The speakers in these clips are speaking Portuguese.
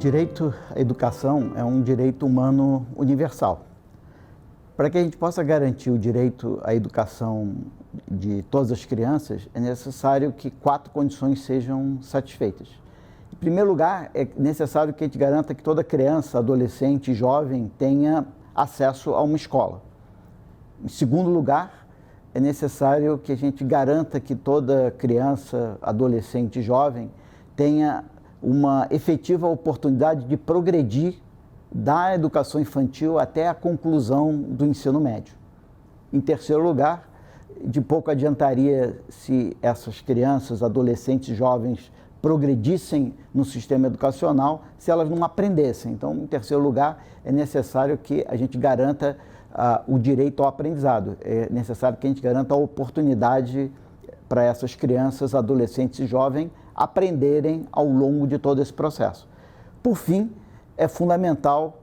direito à educação é um direito humano universal. Para que a gente possa garantir o direito à educação de todas as crianças, é necessário que 4 condições sejam satisfeitas. Em primeiro lugar, é necessário que a gente garanta que toda criança, adolescente e jovem tenha acesso a uma escola. Em segundo lugar, é necessário que a gente garanta que toda criança, adolescente e jovem tenha uma efetiva oportunidade de progredir da educação infantil até a conclusão do ensino médio. Em terceiro lugar, de pouco adiantaria se essas crianças, adolescentes e jovens progredissem no sistema educacional se elas não aprendessem. Então, em terceiro lugar, é necessário que a gente garanta o direito ao aprendizado. É necessário que a gente garanta a oportunidade para essas crianças, adolescentes e jovens aprenderem ao longo de todo esse processo. Por fim, é fundamental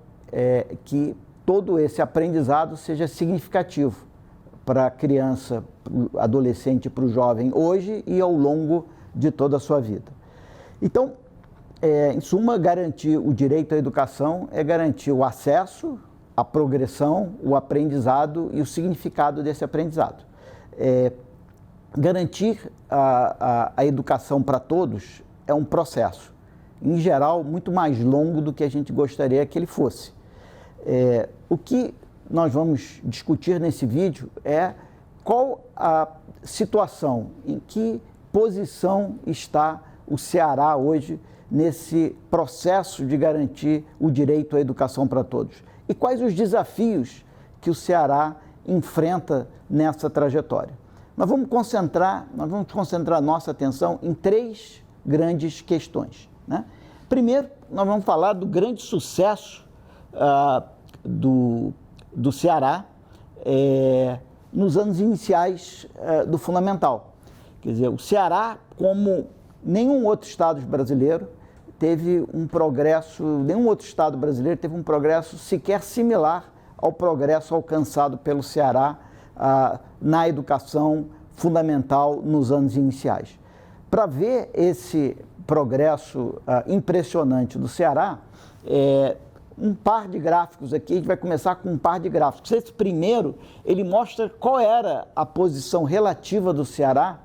que todo esse aprendizado seja significativo para a criança, para o adolescente e para o jovem hoje e ao longo de toda a sua vida. Então, em suma, garantir o direito à educação é garantir o acesso, a progressão, o aprendizado e o significado desse aprendizado. Garantir a educação para todos é um processo, em geral, muito mais longo do que a gente gostaria que ele fosse. O que nós vamos discutir nesse vídeo é qual a situação, em que posição está o Ceará hoje nesse processo de garantir o direito à educação para todos e quais os desafios que o Ceará enfrenta nessa trajetória. Nós vamos concentrar nossa atenção em 3 grandes questões, né? Primeiro, nós vamos falar do grande sucesso do Ceará nos anos iniciais do Fundamental. Quer dizer, o Ceará, como nenhum outro estado brasileiro, teve um progresso sequer similar ao progresso alcançado pelo Ceará na educação fundamental nos anos iniciais. Para ver esse progresso impressionante do Ceará, um par de gráficos aqui, a gente vai começar com um par de gráficos. Esse primeiro, ele mostra qual era a posição relativa do Ceará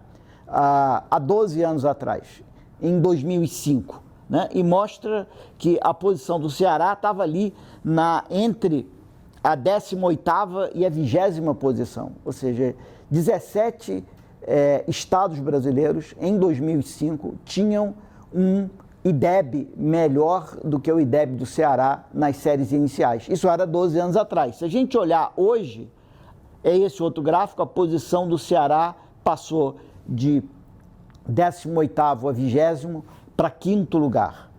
há 12 anos atrás, em 2005, né? E mostra que a posição do Ceará estava ali entre a 18ª e a 20ª posição, ou seja, 17 estados brasileiros em 2005 tinham um IDEB melhor do que o IDEB do Ceará nas séries iniciais. Isso era 12 anos atrás. Se a gente olhar hoje, é esse outro gráfico, a posição do Ceará passou de 18º a 20º para 5º lugar.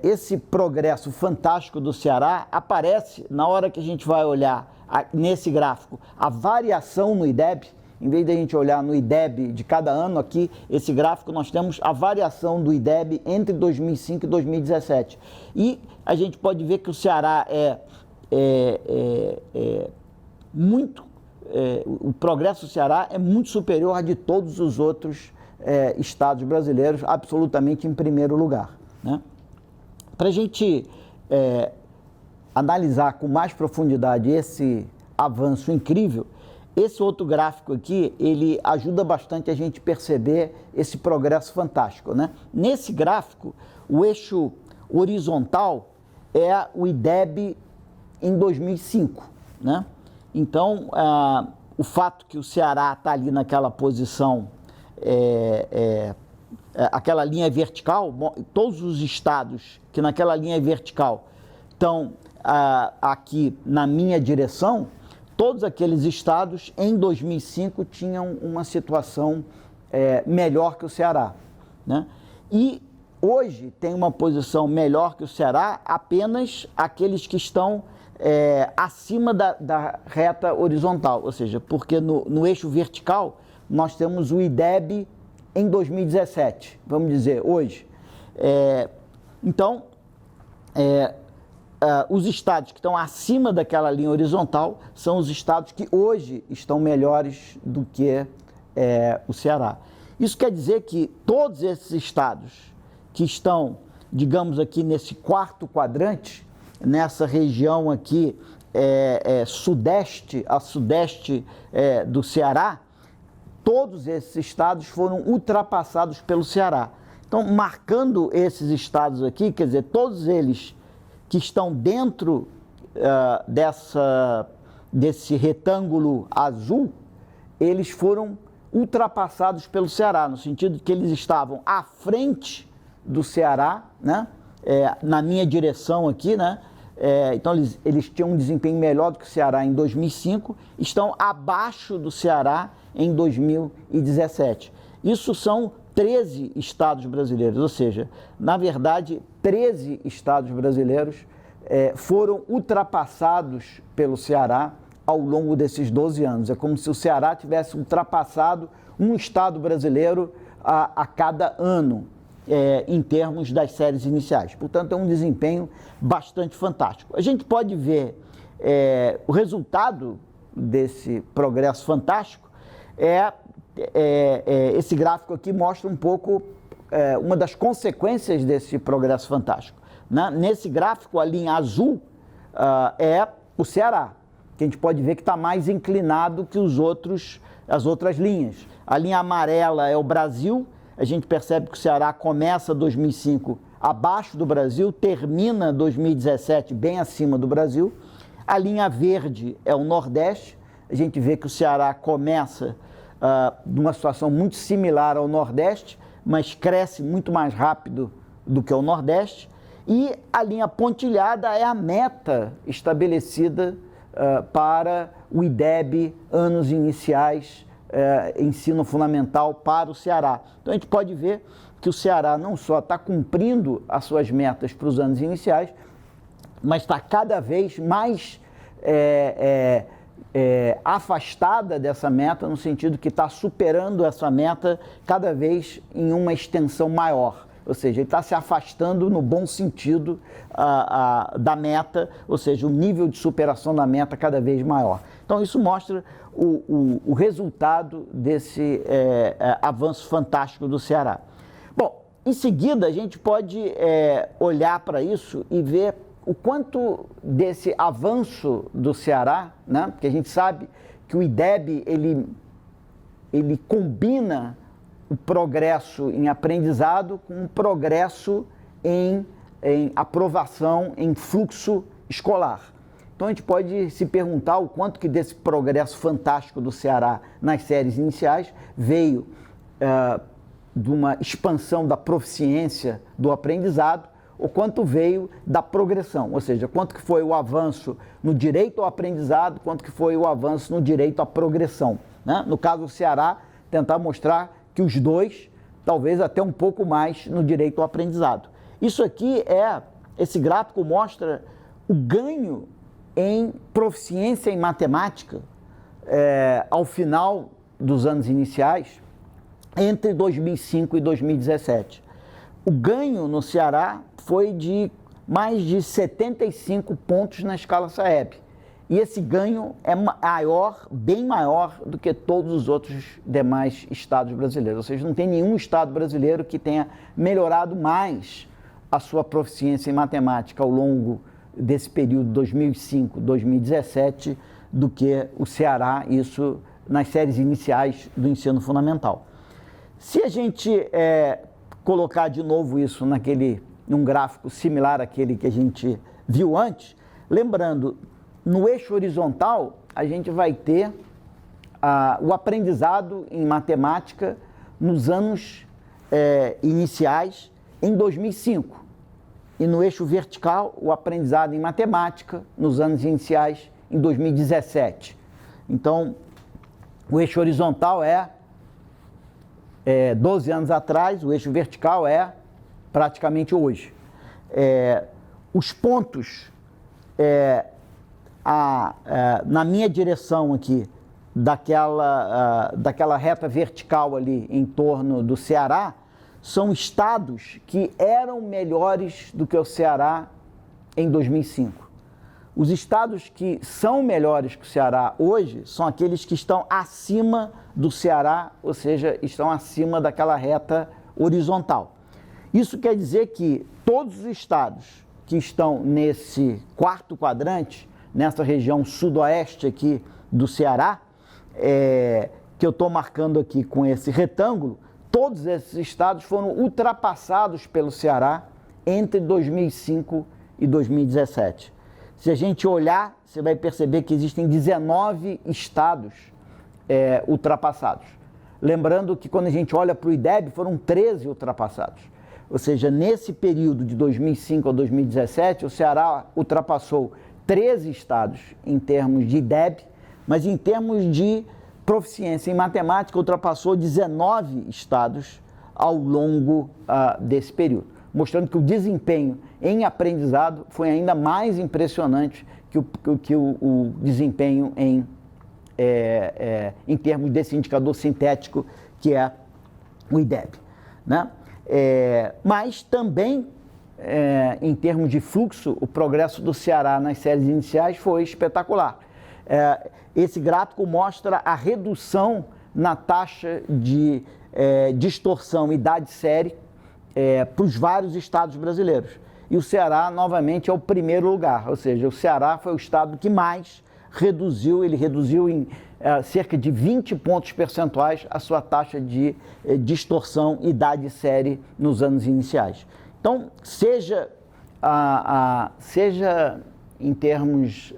Esse progresso fantástico do Ceará aparece na hora que a gente vai olhar nesse gráfico a variação no IDEB. Em vez de a gente olhar no IDEB de cada ano aqui, esse gráfico nós temos a variação do IDEB entre 2005 e 2017. E a gente pode ver que o Ceará o progresso do Ceará é muito superior a de todos os outros estados brasileiros, absolutamente em primeiro lugar, né? Para a gente analisar com mais profundidade esse avanço incrível, esse outro gráfico aqui, ele ajuda bastante a gente perceber esse progresso fantástico, né? Nesse gráfico, o eixo horizontal é o IDEB em 2005, né? Então, o fato que o Ceará está ali naquela posição, aquela linha vertical, todos os estados que naquela linha vertical estão aqui na minha direção, todos aqueles estados, em 2005, tinham uma situação melhor que o Ceará, né? E hoje tem uma posição melhor que o Ceará apenas aqueles que estão acima da reta horizontal, ou seja, porque no eixo vertical nós temos o IDEB em 2017, vamos dizer, hoje. Então, os estados que estão acima daquela linha horizontal são os estados que hoje estão melhores do que o Ceará. Isso quer dizer que todos esses estados que estão digamos aqui nesse quarto quadrante, nessa região aqui sudeste, a sudeste do Ceará, todos esses estados foram ultrapassados pelo Ceará. Então, marcando esses estados aqui, quer dizer, todos eles que estão dentro desse retângulo azul, eles foram ultrapassados pelo Ceará, no sentido de que eles estavam à frente do Ceará, né? Na minha direção aqui, né? Então, eles tinham um desempenho melhor do que o Ceará em 2005, estão abaixo do Ceará em 2017. Isso são 13 estados brasileiros, ou seja, na verdade, 13 estados brasileiros foram ultrapassados pelo Ceará ao longo desses 12 anos. É como se o Ceará tivesse ultrapassado um estado brasileiro a cada ano, em termos das séries iniciais. Portanto, é um desempenho bastante fantástico. A gente pode ver o resultado desse progresso fantástico. Esse gráfico aqui mostra um pouco uma das consequências desse progresso fantástico. Né? Nesse gráfico, a linha azul é o Ceará, que a gente pode ver que está mais inclinado que as outras linhas. A linha amarela é o Brasil. A gente percebe que o Ceará começa 2005 abaixo do Brasil, termina 2017 bem acima do Brasil. A linha verde é o Nordeste. A gente vê que o Ceará começa numa situação muito similar ao Nordeste, mas cresce muito mais rápido do que o Nordeste. E a linha pontilhada é a meta estabelecida para o IDEB, anos iniciais, ensino fundamental para o Ceará. Então, a gente pode ver que o Ceará não só está cumprindo as suas metas para os anos iniciais, mas está cada vez mais afastada dessa meta, no sentido que está superando essa meta cada vez em uma extensão maior. Ou seja, ele está se afastando no bom sentido da meta, ou seja, o nível de superação da meta cada vez maior. Então, isso mostra o resultado desse avanço fantástico do Ceará. Bom, em seguida, a gente pode olhar para isso e ver o quanto desse avanço do Ceará, né? Porque a gente sabe que o IDEB, ele combina o progresso em aprendizado com o progresso em aprovação, em fluxo escolar. Então, a gente pode se perguntar o quanto que desse progresso fantástico do Ceará nas séries iniciais veio de uma expansão da proficiência do aprendizado, ou quanto veio da progressão, ou seja, quanto que foi o avanço no direito ao aprendizado, quanto que foi o avanço no direito à progressão. Né? No caso do Ceará, tentar mostrar que os dois, talvez até um pouco mais no direito ao aprendizado. Isso aqui esse gráfico mostra o ganho em proficiência em matemática ao final dos anos iniciais, entre 2005 e 2017. O ganho no Ceará foi de mais de 75 pontos na escala Saeb. E esse ganho é maior, bem maior do que todos os outros demais estados brasileiros. Ou seja, não tem nenhum estado brasileiro que tenha melhorado mais a sua proficiência em matemática ao longo desse período 2005-2017 do que o Ceará, isso nas séries iniciais do ensino fundamental. Se a gente colocar de novo isso num gráfico similar àquele que a gente viu antes, lembrando, no eixo horizontal, a gente vai ter o aprendizado em matemática nos anos iniciais, em 2005. E no eixo vertical, o aprendizado em matemática nos anos iniciais, em 2017. Então, o eixo horizontal 12 anos atrás, o eixo vertical praticamente hoje. Os pontos na minha direção aqui, daquela reta vertical ali em torno do Ceará, são estados que eram melhores do que o Ceará em 2005. Os estados que são melhores que o Ceará hoje são aqueles que estão acima do Ceará, ou seja, estão acima daquela reta horizontal. Isso quer dizer que todos os estados que estão nesse quarto quadrante, nessa região sudoeste aqui do Ceará, que eu estou marcando aqui com esse retângulo, todos esses estados foram ultrapassados pelo Ceará entre 2005 e 2017. Se a gente olhar, você vai perceber que existem 19 estados ultrapassados. Lembrando que quando a gente olha para o IDEB, foram 13 ultrapassados. Ou seja, nesse período de 2005 a 2017, o Ceará ultrapassou 13 estados em termos de IDEB, mas em termos de proficiência em matemática, ultrapassou 19 estados ao longo desse período, mostrando que o desempenho em aprendizado foi ainda mais impressionante que o desempenho em termos desse indicador sintético que é o IDEB, né? Mas também, em termos de fluxo, o progresso do Ceará nas séries iniciais foi espetacular. Esse gráfico mostra a redução na taxa de distorção idade-série para os vários estados brasileiros. E o Ceará, novamente, é o primeiro lugar, ou seja, o Ceará foi o estado que mais reduziu, ele reduziu em cerca de 20 pontos percentuais a sua taxa de distorção idade-série nos anos iniciais. Então, seja em termos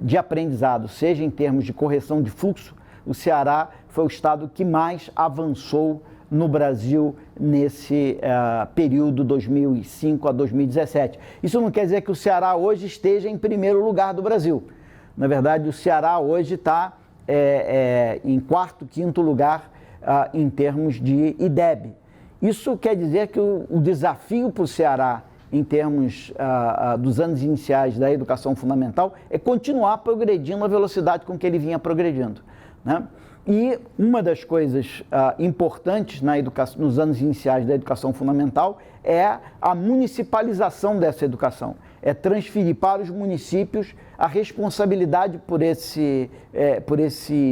de aprendizado, seja em termos de correção de fluxo, o Ceará foi o estado que mais avançou no Brasil nesse período 2005 a 2017. Isso não quer dizer que o Ceará hoje esteja em primeiro lugar do Brasil. Na verdade, o Ceará hoje está em quarto, quinto lugar em termos de IDEB. Isso quer dizer que o desafio para o Ceará, em termos dos anos iniciais da educação fundamental, é continuar progredindo a velocidade com que ele vinha progredindo, né? E uma das coisas importantes nos anos iniciais da educação fundamental é a municipalização dessa educação, é transferir para os municípios a responsabilidade por esse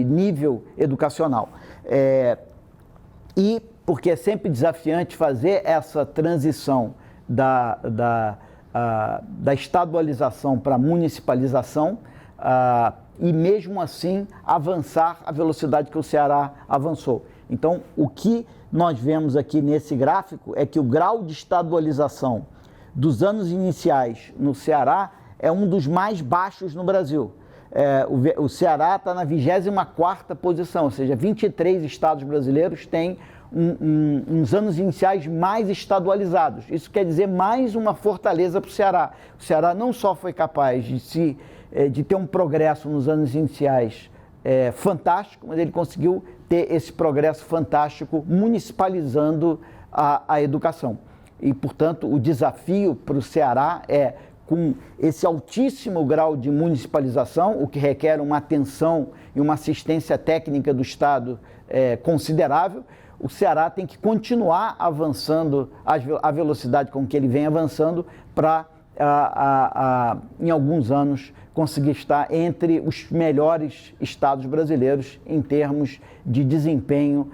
nível educacional. E porque é sempre desafiante fazer essa transição da estadualização para a municipalização, e mesmo assim avançar a velocidade que o Ceará avançou. Então, o que nós vemos aqui nesse gráfico é que o grau de estadualização dos anos iniciais no Ceará é um dos mais baixos no Brasil. O Ceará está na 24ª posição, ou seja, 23 estados brasileiros têm uns anos iniciais mais estadualizados. Isso quer dizer mais uma fortaleza para o Ceará. O Ceará não só foi capaz de ter um progresso nos anos iniciais fantástico, mas ele conseguiu ter esse progresso fantástico municipalizando a educação. E, portanto, o desafio para o Ceará é, com esse altíssimo grau de municipalização, o que requer uma atenção e uma assistência técnica do Estado considerável, o Ceará tem que continuar avançando a velocidade com que ele vem avançando para, em alguns anos, conseguir estar entre os melhores estados brasileiros em termos de desempenho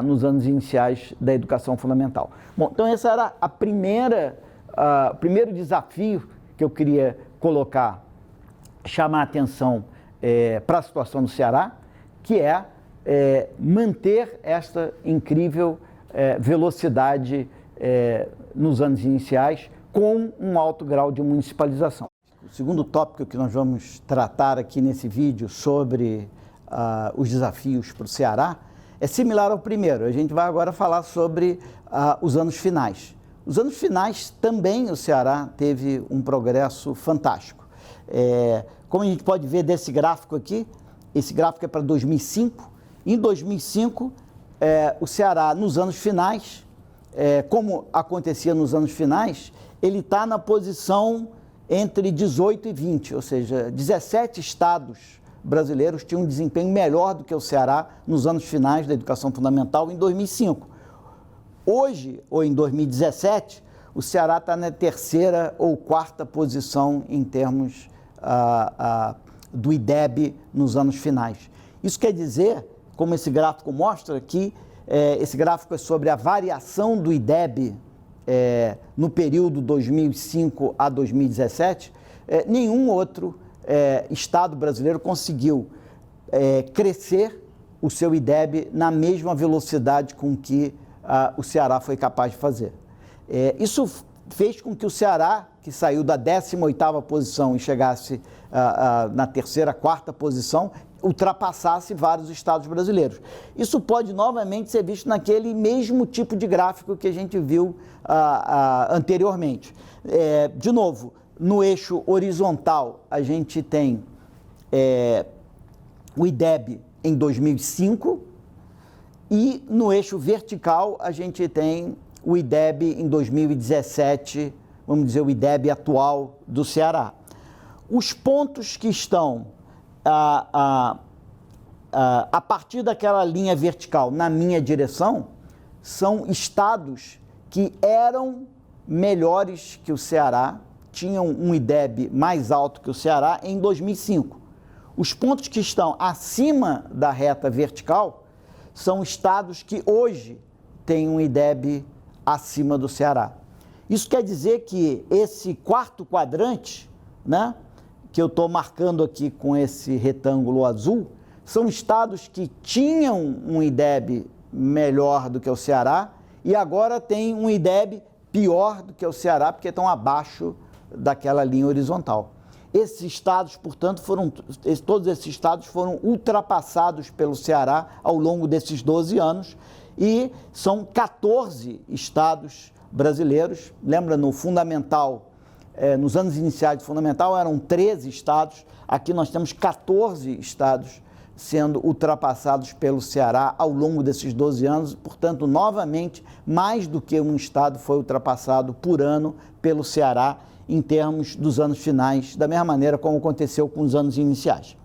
nos anos iniciais da educação fundamental. Bom, então esse era o primeiro desafio que eu queria colocar, chamar a atenção para a situação do Ceará, que é manter esta incrível velocidade nos anos iniciais com um alto grau de municipalização. O segundo tópico que nós vamos tratar aqui nesse vídeo sobre os desafios para o Ceará é similar ao primeiro. A gente vai agora falar sobre os anos finais. Os anos finais também o Ceará teve um progresso fantástico. Como a gente pode ver desse gráfico aqui, esse gráfico é para 2005. Em 2005, o Ceará, nos anos finais, como acontecia nos anos finais, ele está na posição entre 18 e 20, ou seja, 17 estados brasileiros tinham um desempenho melhor do que o Ceará nos anos finais da educação fundamental em 2005. Hoje, ou em 2017, o Ceará está na terceira ou quarta posição em termos do IDEB nos anos finais. Isso quer dizer, como esse gráfico mostra, que esse gráfico é sobre a variação do IDEB no período 2005 a 2017, nenhum outro estado brasileiro conseguiu crescer o seu IDEB na mesma velocidade com que o Ceará foi capaz de fazer. Isso fez com que o Ceará, que saiu da 18ª posição e chegasse na terceira, quarta posição, ultrapassasse vários estados brasileiros. Isso pode novamente ser visto naquele mesmo tipo de gráfico que a gente viu anteriormente. De novo, no eixo horizontal, a gente tem o IDEB em 2005 e no eixo vertical a gente tem o IDEB em 2017, vamos dizer, o IDEB atual do Ceará. Os pontos que estão a partir daquela linha vertical na minha direção são estados que eram melhores que o Ceará, tinham um IDEB mais alto que o Ceará em 2005. Os pontos que estão acima da reta vertical são estados que hoje têm um IDEB acima do Ceará. Isso quer dizer que esse quarto quadrante, né, que eu estou marcando aqui com esse retângulo azul, são estados que tinham um IDEB melhor do que o Ceará e agora têm um IDEB pior do que o Ceará, porque estão abaixo daquela linha horizontal. Esses estados, portanto, todos esses estados foram ultrapassados pelo Ceará ao longo desses 12 anos e são 14 estados brasileiros. Lembra, no fundamental, nos anos iniciais do fundamental eram 13 estados, aqui nós temos 14 estados sendo ultrapassados pelo Ceará ao longo desses 12 anos, portanto, novamente, mais do que um estado foi ultrapassado por ano pelo Ceará em termos dos anos finais, da mesma maneira como aconteceu com os anos iniciais.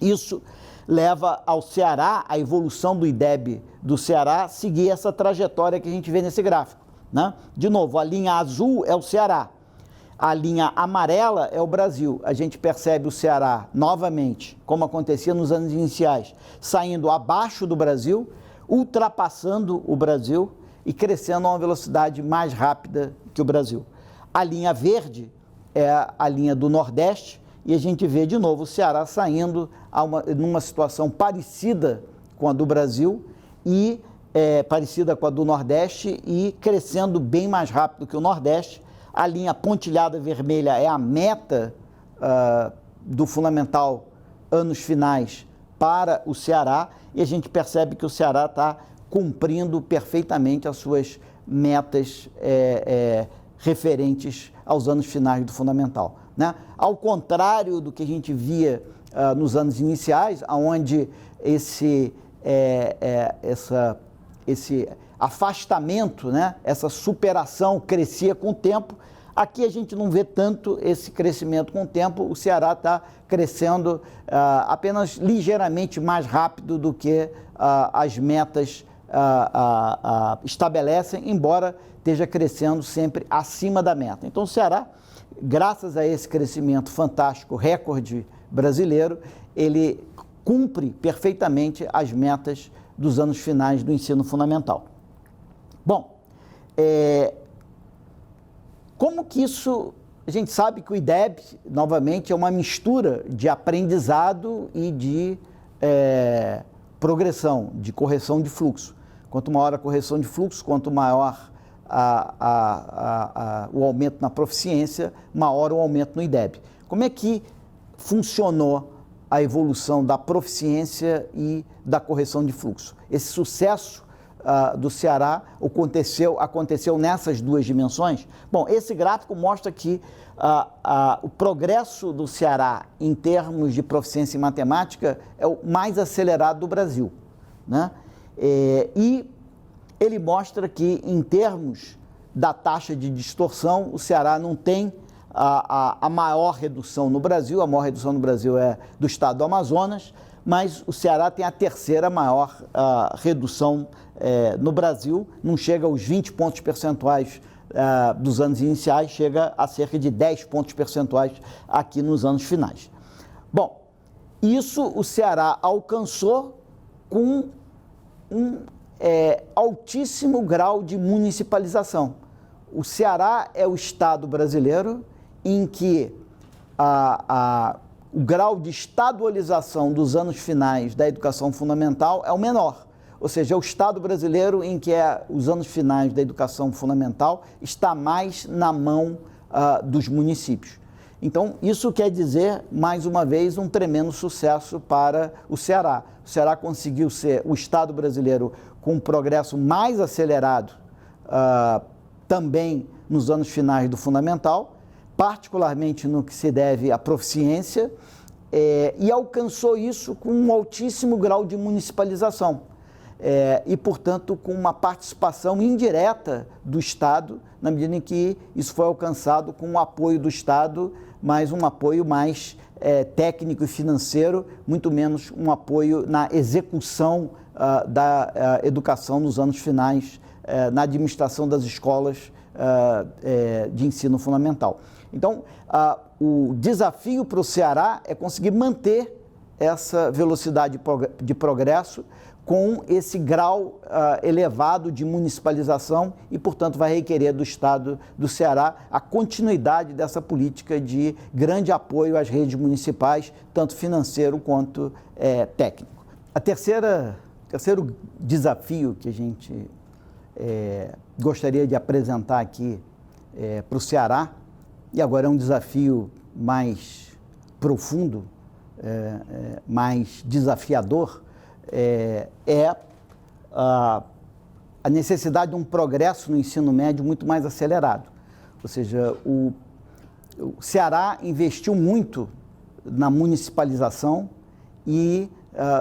Isso leva ao Ceará, a evolução do IDEB do Ceará, seguir essa trajetória que a gente vê nesse gráfico, né? De novo, a linha azul é o Ceará, a linha amarela é o Brasil. A gente percebe o Ceará, novamente, como acontecia nos anos iniciais, saindo abaixo do Brasil, ultrapassando o Brasil e crescendo a uma velocidade mais rápida que o Brasil. A linha verde é a linha do Nordeste e a gente vê de novo o Ceará saindo numa situação parecida com a do Brasil e parecida com a do Nordeste e crescendo bem mais rápido que o Nordeste. A linha pontilhada vermelha é a meta do fundamental anos finais para o Ceará e a gente percebe que o Ceará está cumprindo perfeitamente as suas metas referentes aos anos finais do fundamental, né? Ao contrário do que a gente via nos anos iniciais, onde esse afastamento, né, essa superação crescia com o tempo, aqui a gente não vê tanto esse crescimento com o tempo, o Ceará está crescendo apenas ligeiramente mais rápido do que as metas estabelecem, embora esteja crescendo sempre acima da meta. Então o Ceará, graças a esse crescimento fantástico, recorde brasileiro, ele cumpre perfeitamente as metas dos anos finais do ensino fundamental. Bom, como que isso... A gente sabe que o IDEB, novamente, é uma mistura de aprendizado e de progressão, de correção de fluxo. Quanto maior a correção de fluxo, quanto maior o aumento na proficiência, maior o aumento no IDEB. Como é que funcionou a evolução da proficiência e da correção de fluxo? Esse sucesso do Ceará aconteceu nessas duas dimensões? Bom, esse gráfico mostra que o progresso do Ceará em termos de proficiência em matemática é o mais acelerado do Brasil, né? E ele mostra que, em termos da taxa de distorção, o Ceará não tem a maior redução no Brasil. A maior redução no Brasil é do estado do Amazonas, mas o Ceará tem a terceira maior redução no Brasil, não chega aos 20 pontos percentuais dos anos iniciais, chega a cerca de 10 pontos percentuais aqui nos anos finais. Bom, isso o Ceará alcançou com um altíssimo grau de municipalização. O Ceará é o estado brasileiro em que o grau de estadualização dos anos finais da educação fundamental é o menor. Ou seja, é o estado brasileiro em que os anos finais da educação fundamental está mais na mão dos municípios. Então, isso quer dizer, mais uma vez, um tremendo sucesso para o Ceará. O Ceará conseguiu ser o estado brasileiro com um progresso mais acelerado também nos anos finais do fundamental, particularmente no que se deve à proficiência, e alcançou isso com um altíssimo grau de municipalização. E, portanto, com uma participação indireta do Estado, na medida em que isso foi alcançado com o apoio do Estado, mas um apoio mais técnico e financeiro, muito menos um apoio na execução da educação nos anos finais, na administração das escolas de ensino fundamental. Então, o desafio para o Ceará é conseguir manter essa velocidade de progresso com esse grau elevado de municipalização e, portanto, vai requerer do Estado do Ceará a continuidade dessa política de grande apoio às redes municipais, tanto financeiro quanto técnico. Terceiro desafio que a gente gostaria de apresentar aqui para o Ceará, e agora é um desafio mais profundo, mais desafiador, a necessidade de um progresso no ensino médio muito mais acelerado. Ou seja, o Ceará investiu muito na municipalização e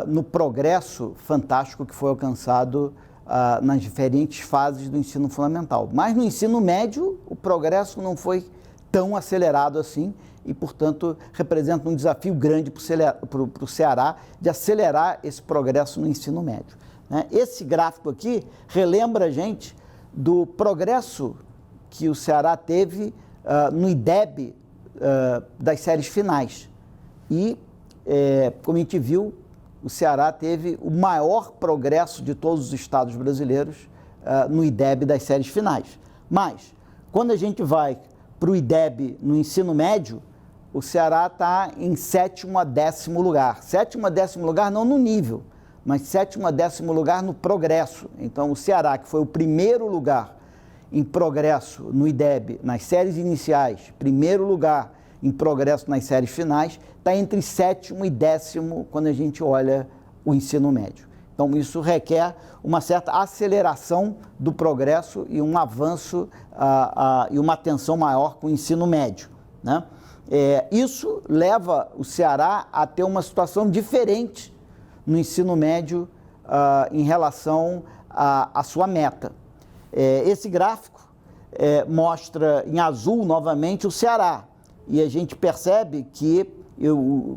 no progresso fantástico que foi alcançado nas diferentes fases do ensino fundamental. Mas no ensino médio, o progresso não foi tão acelerado assim e, portanto, representa um desafio grande para o Ceará de acelerar esse progresso no ensino médio. Esse gráfico aqui relembra a gente do progresso que o Ceará teve no IDEB das séries finais. E, como a gente viu, o Ceará teve o maior progresso de todos os estados brasileiros no IDEB das séries finais. Mas, quando a gente vai para o IDEB no ensino médio, o Ceará está em 7º a 10º lugar. 7º a 10º lugar não no nível, mas 7º a 10º lugar no progresso. Então, o Ceará, que foi o primeiro lugar em progresso no IDEB nas séries iniciais, primeiro lugar em progresso nas séries finais, está entre 7º e 10º quando a gente olha o ensino médio. Então, isso requer uma certa aceleração do progresso e um avanço e uma atenção maior com o ensino médio, né? Isso leva o Ceará a ter uma situação diferente no ensino médio em relação à sua meta. Esse gráfico mostra em azul novamente o Ceará e a gente percebe que,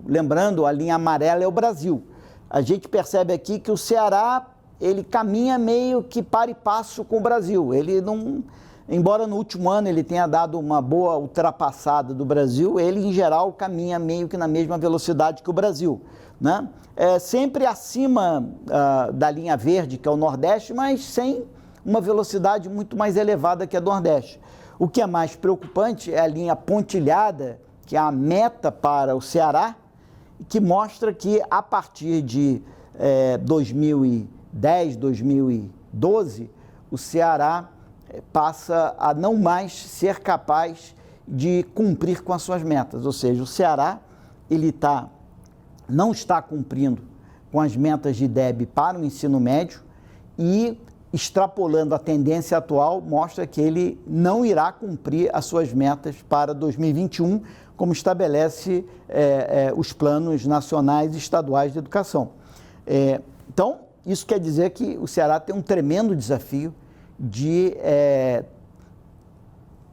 lembrando, a linha amarela é o Brasil. A gente percebe aqui que o Ceará, ele caminha meio que para e passo com o Brasil. Ele não, embora no último ano ele tenha dado uma boa ultrapassada do Brasil, ele, em geral, caminha meio que na mesma velocidade que o Brasil, né? Sempre acima da linha verde, que é o Nordeste, mas sem uma velocidade muito mais elevada que a do Nordeste. O que é mais preocupante é a linha pontilhada, que é a meta para o Ceará, que mostra que a partir de 2010, 2012, o Ceará passa a não mais ser capaz de cumprir com as suas metas. Ou seja, o Ceará não está cumprindo com as metas de IDEB para o ensino médio e, extrapolando a tendência atual, mostra que ele não irá cumprir as suas metas para 2021, como estabelece os planos nacionais e estaduais de educação. Então, isso quer dizer que o Ceará tem um tremendo desafio de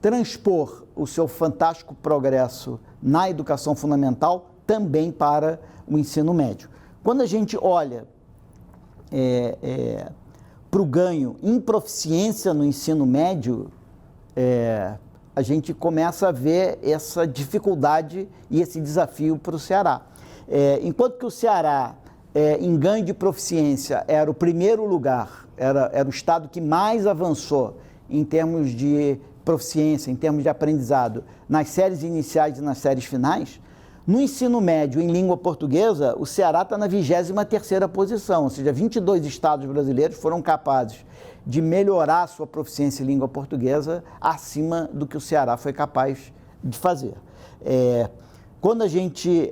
transpor o seu fantástico progresso na educação fundamental também para o ensino médio. Quando a gente olha para o ganho em proficiência no ensino médio, a gente começa a ver essa dificuldade e esse desafio para o Ceará. Enquanto que o Ceará, em ganho de proficiência, era o primeiro lugar era o estado que mais avançou em termos de proficiência, em termos de aprendizado, nas séries iniciais e nas séries finais. No ensino médio em língua portuguesa, o Ceará está na 23ª posição, ou seja, 22 estados brasileiros foram capazes de melhorar a sua proficiência em língua portuguesa acima do que o Ceará foi capaz de fazer. Quando a gente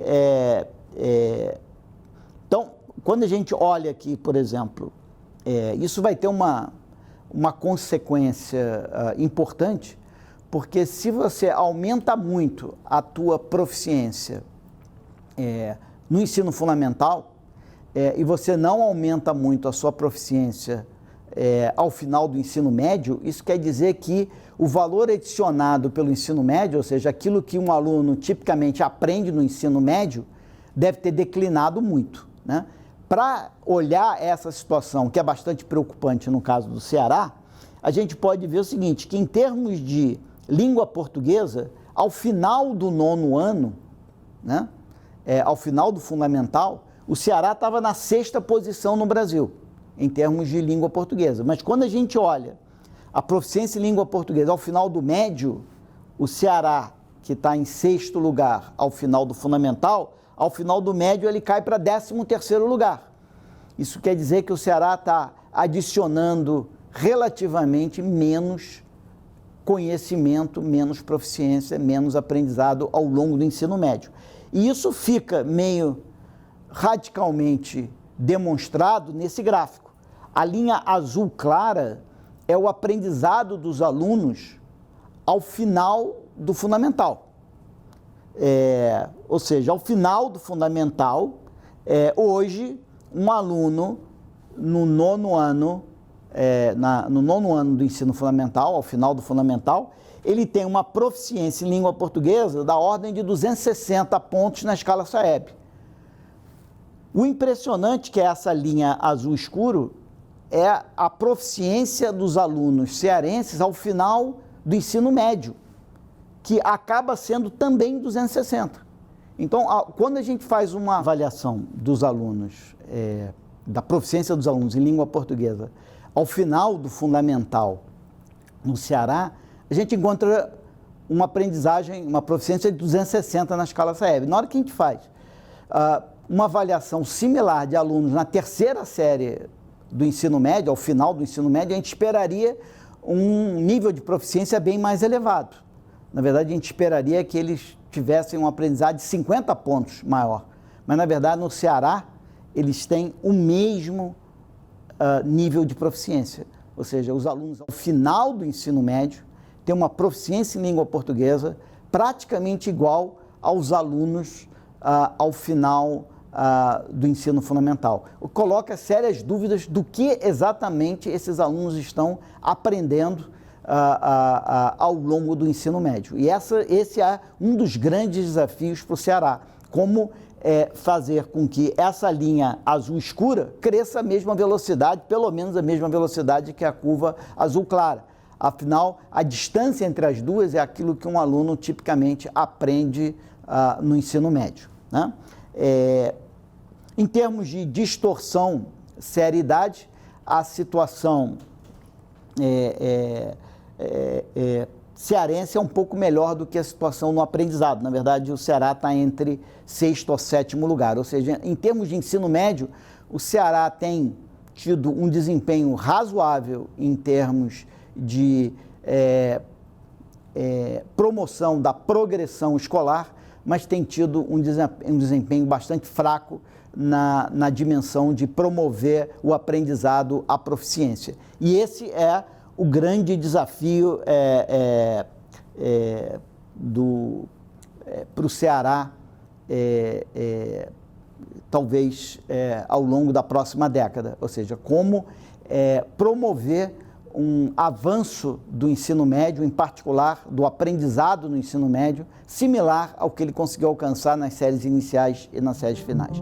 olha aqui, por exemplo, isso vai ter uma consequência importante, porque se você aumenta muito a tua proficiência no ensino fundamental e você não aumenta muito a sua proficiência ao final do ensino médio, isso quer dizer que o valor adicionado pelo ensino médio, ou seja, aquilo que um aluno tipicamente aprende no ensino médio, deve ter declinado muito, né? Para olhar essa situação, que é bastante preocupante no caso do Ceará, a gente pode ver o seguinte, que em termos de língua portuguesa, ao final do 9º ano, né, ao final do fundamental, o Ceará estava na 6ª posição no Brasil, em termos de língua portuguesa. Mas quando a gente olha a proficiência em língua portuguesa ao final do médio, o Ceará, que está em 6º lugar ao final do fundamental, ao final do médio ele cai para 13º lugar. Isso quer dizer que o Ceará está adicionando relativamente menos conhecimento, menos proficiência, menos aprendizado ao longo do ensino médio. E isso fica meio radicalmente demonstrado nesse gráfico. A linha azul clara é o aprendizado dos alunos ao final do fundamental. Ou seja, ao final do fundamental, hoje, um aluno no 9º ano, no 9º ano do ensino fundamental, ao final do fundamental, ele tem uma proficiência em língua portuguesa da ordem de 260 pontos na escala SAEB. O impressionante que é essa linha azul escuro é a proficiência dos alunos cearenses ao final do ensino médio, que acaba sendo também 260. Então, quando a gente faz uma avaliação dos alunos, da proficiência dos alunos em língua portuguesa, ao final do fundamental no Ceará, a gente encontra uma aprendizagem, uma proficiência de 260 na escala SAEB. Na hora que a gente faz uma avaliação similar de alunos na 3ª série do ensino médio, ao final do ensino médio, a gente esperaria um nível de proficiência bem mais elevado. Na verdade, a gente esperaria que eles tivessem um aprendizado de 50 pontos maior. Mas, na verdade, no Ceará, eles têm o mesmo nível de proficiência. Ou seja, os alunos, ao final do ensino médio, têm uma proficiência em língua portuguesa praticamente igual aos alunos ao final do ensino fundamental. Coloca sérias dúvidas do que exatamente esses alunos estão aprendendo ao longo do ensino médio. E esse é um dos grandes desafios para o Ceará, como fazer com que essa linha azul escura cresça a mesma velocidade, pelo menos a mesma velocidade que a curva azul clara. Afinal, a distância entre as duas é aquilo que um aluno tipicamente aprende no ensino médio, né? Em termos de distorção, série-idade, a situação cearense é um pouco melhor do que a situação no aprendizado. Na verdade, o Ceará está entre 6º ou 7º lugar. Ou seja, em termos de ensino médio, o Ceará tem tido um desempenho razoável em termos de promoção da progressão escolar, mas tem tido um desempenho bastante fraco na dimensão de promover o aprendizado à proficiência. E esse é o grande desafio para o Ceará, talvez ao longo da próxima década, ou seja, como promover um avanço do ensino médio, em particular do aprendizado no ensino médio, similar ao que ele conseguiu alcançar nas séries iniciais e nas séries finais.